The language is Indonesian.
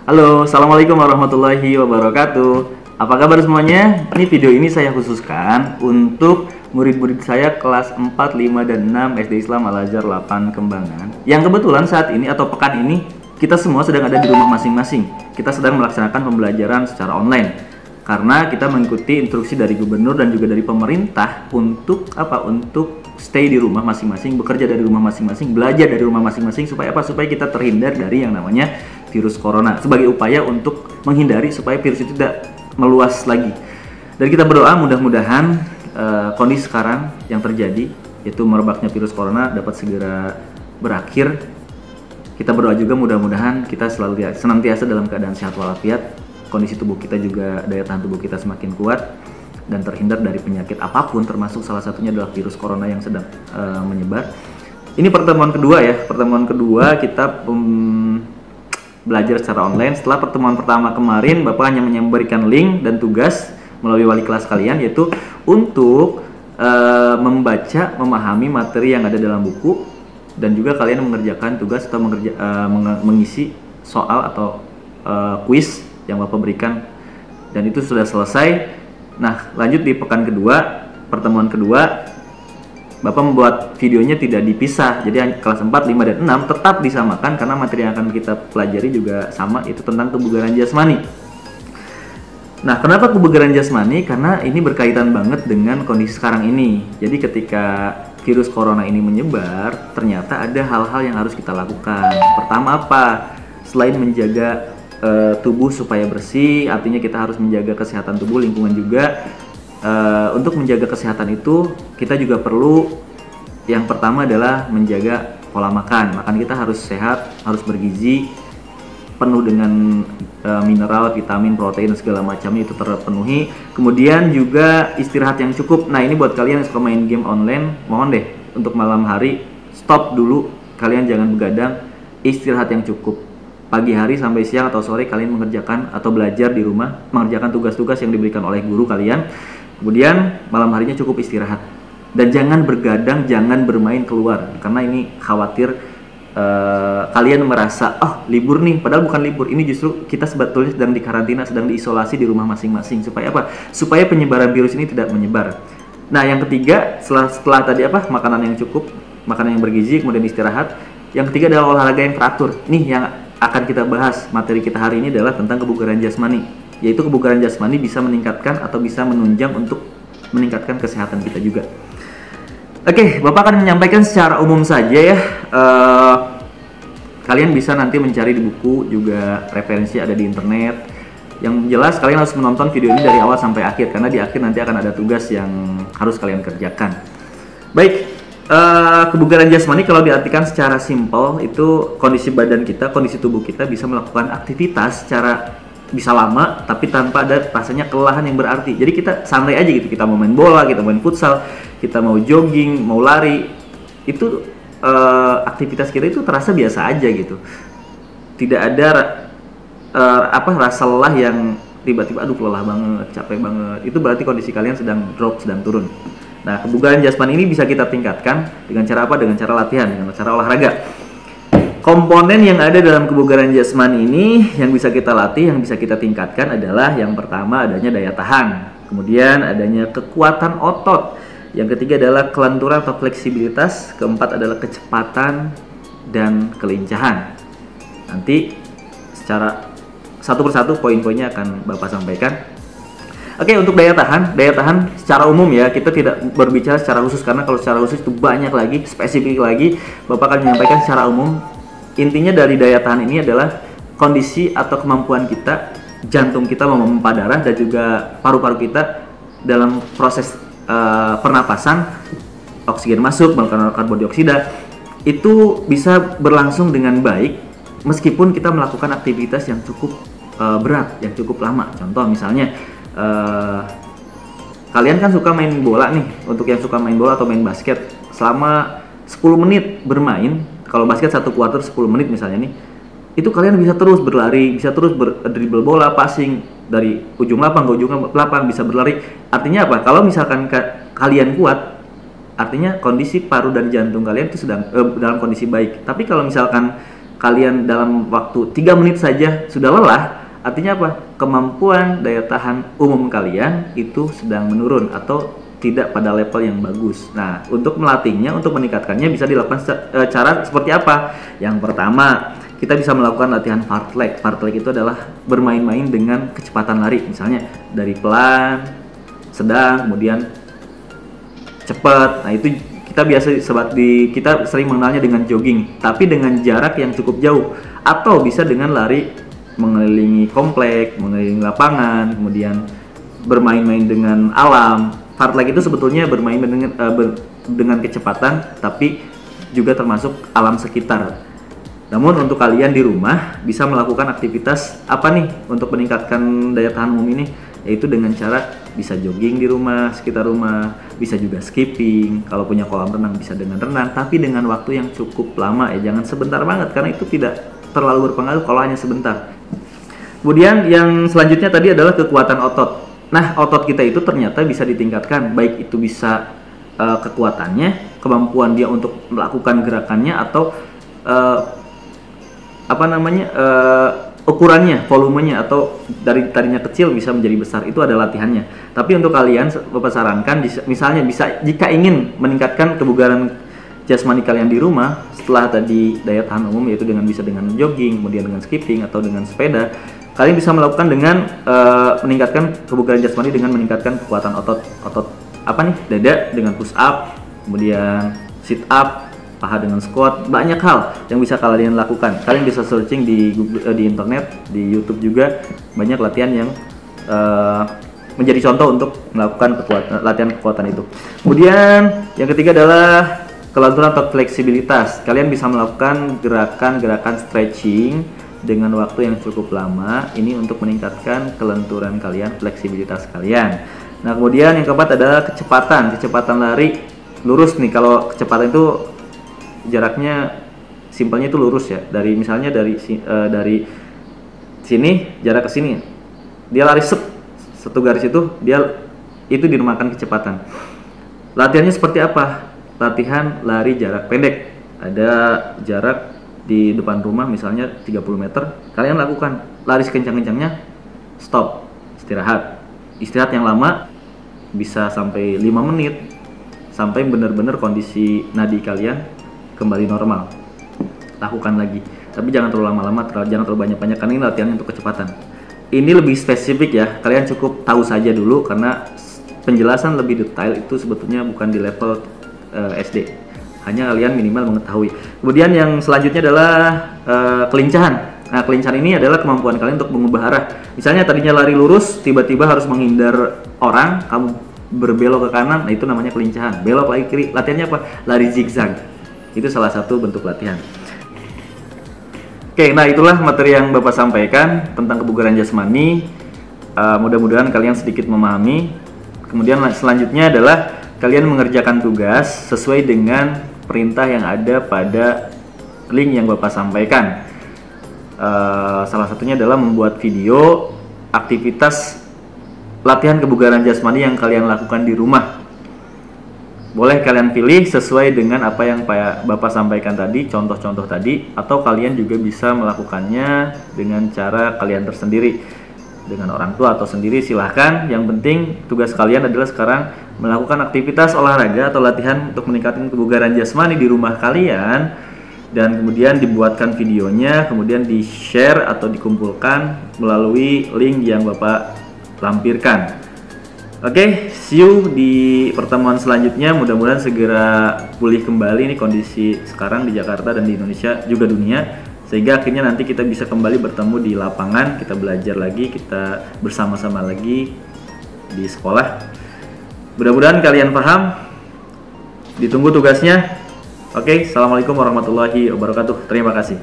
Halo, Assalamualaikum warahmatullahi wabarakatuh. Apa kabar semuanya? Ini video ini saya khususkan untuk murid-murid saya kelas 4, 5, dan 6 SD Islam Al-Azhar 8 Kembangan. Yang kebetulan saat ini atau pekan ini kita semua sedang ada di rumah masing-masing. Kita sedang melaksanakan pembelajaran secara online. Karena kita mengikuti instruksi dari gubernur dan juga dari pemerintah untuk apa? Untuk stay di rumah masing-masing, bekerja dari rumah masing-masing, belajar dari rumah masing-masing supaya apa? Supaya kita terhindar dari yang namanya virus corona sebagai upaya untuk menghindari supaya virus itu tidak meluas lagi. Dan kita berdoa mudah-mudahan kondisi sekarang yang terjadi yaitu merebaknya virus corona dapat segera berakhir. Kita berdoa juga mudah-mudahan kita selalu senantiasa dalam keadaan sehat walafiat, kondisi tubuh kita juga, daya tahan tubuh kita semakin kuat dan terhindar dari penyakit apapun, termasuk salah satunya adalah virus corona yang sedang menyebar. Ini pertemuan kedua ya. Pertemuan kedua kita belajar secara online. Setelah pertemuan pertama kemarin, Bapak hanya memberikan link dan tugas melalui wali kelas kalian, yaitu untuk membaca, memahami materi yang ada dalam buku, dan juga kalian mengerjakan tugas atau mengisi soal atau kuis yang Bapak berikan, dan itu sudah selesai. Nah, lanjut di pekan kedua, pertemuan kedua, Bapak membuat videonya tidak dipisah, jadi kelas 4, 5, dan 6 tetap disamakan karena materi yang akan kita pelajari juga sama, itu tentang kebugaran jasmani. Nah, kenapa kebugaran jasmani? Karena ini berkaitan banget dengan kondisi sekarang ini. Jadi ketika virus corona ini menyebar, ternyata ada hal-hal yang harus kita lakukan. Pertama apa? Selain menjaga tubuh supaya bersih, artinya kita harus menjaga kesehatan tubuh, lingkungan juga. Untuk menjaga kesehatan itu kita juga perlu, yang pertama adalah menjaga pola makan. Makan kita harus sehat, harus bergizi, penuh dengan mineral, vitamin, protein, dan segala macamnya itu terpenuhi. Kemudian juga istirahat yang cukup. Nah, ini buat kalian yang suka main game online, mohon deh untuk malam hari stop dulu, kalian jangan begadang, istirahat yang cukup. Pagi hari sampai siang atau sore kalian mengerjakan atau belajar di rumah, mengerjakan tugas-tugas yang diberikan oleh guru kalian. Kemudian malam harinya cukup istirahat. Dan jangan bergadang, jangan bermain keluar. Karena ini khawatir kalian merasa, oh libur nih, padahal bukan libur. Ini justru kita sebetulnya sedang dikarantina, sedang diisolasi di rumah masing-masing. Supaya apa? Supaya penyebaran virus ini tidak menyebar. Nah, yang ketiga, setelah tadi apa? Makanan yang cukup, makanan yang bergizi, kemudian istirahat. Yang ketiga adalah olahraga yang teratur. Nih yang akan kita bahas, materi kita hari ini adalah tentang kebugaran jasmani, yaitu kebugaran jasmani bisa meningkatkan atau bisa menunjang untuk meningkatkan kesehatan kita juga. Oke, Bapak akan menyampaikan secara umum saja ya. Kalian bisa nanti mencari di buku, juga referensi ada di internet. Yang jelas kalian harus menonton video ini dari awal sampai akhir, karena di akhir nanti akan ada tugas yang harus kalian kerjakan. Baik. Kebugaran jasmani kalau diartikan secara simpel itu kondisi badan kita, kondisi tubuh kita bisa melakukan aktivitas secara bisa lama tapi tanpa ada rasanya kelelahan yang berarti. Jadi kita santai aja gitu, kita mau main bola, kita main futsal, kita mau jogging, mau lari, itu aktivitas kita itu terasa biasa aja gitu. Tidak ada rasa lelah yang tiba-tiba aduh lelah banget, capek banget. Itu berarti kondisi kalian sedang drop, sedang turun. Nah, kebugaran jasmani ini bisa kita tingkatkan dengan cara apa? Dengan cara latihan, dengan cara olahraga. Komponen yang ada dalam kebugaran jasmani ini yang bisa kita latih, yang bisa kita tingkatkan adalah yang pertama adanya daya tahan, kemudian adanya kekuatan otot, yang ketiga adalah kelenturan atau fleksibilitas, keempat adalah kecepatan dan kelincahan. Nanti secara satu persatu poin-poinnya akan Bapak sampaikan. Oke, untuk daya tahan secara umum ya, kita tidak berbicara secara khusus karena kalau secara khusus itu banyak lagi, spesifik lagi. Bapak akan menyampaikan secara umum. Intinya dari daya tahan ini adalah kondisi atau kemampuan kita, jantung kita memompa darah dan juga paru-paru kita dalam proses pernapasan, oksigen masuk, melakukan karbon dioksida, itu bisa berlangsung dengan baik meskipun kita melakukan aktivitas yang cukup berat, yang cukup lama. Contoh misalnya, kalian kan suka main bola nih. Untuk yang suka main bola atau main basket, selama 10 menit bermain, kalau basket 1 kuarter 10 menit misalnya nih, itu kalian bisa terus berlari, bisa terus dribble bola, passing dari ujung lapang ke ujung lapang, bisa berlari. Artinya apa? Kalau misalkan kalian kuat, artinya kondisi paru dan jantung kalian itu sedang dalam kondisi baik. Tapi kalau misalkan kalian dalam waktu 3 menit saja sudah lelah, artinya apa? Kemampuan daya tahan umum kalian itu sedang menurun atau tidak pada level yang bagus. Nah, untuk melatihnya, untuk meningkatkannya bisa dilakukan cara seperti apa? Yang pertama, kita bisa melakukan latihan fartlek. Fartlek itu adalah bermain-main dengan kecepatan lari, misalnya dari pelan, sedang, kemudian cepat. Nah, itu kita sering mengenalnya dengan jogging, tapi dengan jarak yang cukup jauh, atau bisa dengan lari mengelilingi komplek, mengelilingi lapangan, kemudian bermain-main dengan alam. Fartlek itu sebetulnya bermain dengan kecepatan, tapi juga termasuk alam sekitar. Namun untuk kalian di rumah bisa melakukan aktivitas apa nih untuk meningkatkan daya tahan umum ini? Yaitu dengan cara bisa jogging di rumah, sekitar rumah, bisa juga skipping, kalau punya kolam renang bisa dengan renang, tapi dengan waktu yang cukup lama ya, jangan sebentar banget karena itu tidak terlalu berpengaruh kalau hanya sebentar. Kemudian yang selanjutnya tadi adalah kekuatan otot. Nah, otot kita itu ternyata bisa ditingkatkan, baik itu bisa kekuatannya, kemampuan dia untuk melakukan gerakannya, atau ukurannya, volumenya, atau dari tadinya kecil bisa menjadi besar. Itu ada latihannya. Tapi untuk kalian, Bapak sarankan misalnya jika ingin meningkatkan kebugaran jasmani kalian di rumah setelah tadi daya tahan umum, yaitu bisa dengan jogging, kemudian dengan skipping atau dengan sepeda, kalian bisa melakukan dengan meningkatkan kebugaran jasmani dengan meningkatkan kekuatan otot dada dengan push up, kemudian sit up, paha dengan squat. Banyak hal yang bisa kalian lakukan. Kalian bisa searching di Google, di internet, di YouTube juga banyak latihan yang menjadi contoh untuk melakukan latihan kekuatan itu. Kemudian yang ketiga adalah kelenturan atau fleksibilitas. Kalian bisa melakukan gerakan-gerakan stretching dengan waktu yang cukup lama. Ini untuk meningkatkan kelenturan kalian, fleksibilitas kalian. Nah, kemudian yang keempat adalah kecepatan lari lurus nih. Kalau kecepatan itu jaraknya simpelnya itu lurus ya, misalnya dari sini jarak ke sini, dia lari satu garis itu dinamakan kecepatan. Latihannya seperti apa? Latihan lari jarak pendek. Ada jarak di depan rumah misalnya 30 meter, kalian lakukan lari sekencang-kencangnya, stop, istirahat yang lama, bisa sampai 5 menit, sampai benar-benar kondisi nadi kalian kembali normal. Lakukan lagi, tapi jangan terlalu lama-lama, jangan terlalu banyak-banyak, karena ini latihan untuk kecepatan. Ini lebih spesifik ya, kalian cukup tahu saja dulu, karena penjelasan lebih detail itu sebetulnya bukan di level SD, hanya kalian minimal mengetahui. Kemudian yang selanjutnya adalah kelincahan. Nah, kelincahan ini adalah kemampuan kalian untuk mengubah arah. Misalnya tadinya lari lurus, tiba-tiba harus menghindar orang, kamu berbelok ke kanan, nah itu namanya kelincahan. Belok lagi kiri, latihannya apa? Lari zigzag. Itu salah satu bentuk latihan. Oke, nah itulah materi yang Bapak sampaikan tentang kebugaran jasmani. Mudah-mudahan kalian sedikit memahami. Kemudian selanjutnya adalah kalian mengerjakan tugas sesuai dengan perintah yang ada pada link yang Bapak sampaikan. Salah satunya adalah membuat video aktivitas latihan kebugaran jasmani yang kalian lakukan di rumah. Boleh kalian pilih sesuai dengan apa yang Bapak sampaikan tadi, contoh-contoh tadi, atau kalian juga bisa melakukannya dengan cara kalian tersendiri, dengan orang tua atau sendiri, silahkan. Yang penting tugas kalian adalah sekarang melakukan aktivitas olahraga atau latihan untuk meningkatkan kebugaran jasmani di rumah kalian, dan kemudian dibuatkan videonya, kemudian di-share atau dikumpulkan melalui link yang Bapak lampirkan. Oke, see you di pertemuan selanjutnya. Mudah-mudahan segera pulih kembali nih kondisi sekarang di Jakarta dan di Indonesia juga dunia, sehingga akhirnya nanti kita bisa kembali bertemu di lapangan, kita belajar lagi, kita bersama-sama lagi di sekolah. Mudah-mudahan kalian paham. Ditunggu tugasnya. Oke, assalamualaikum warahmatullahi wabarakatuh. Terima kasih.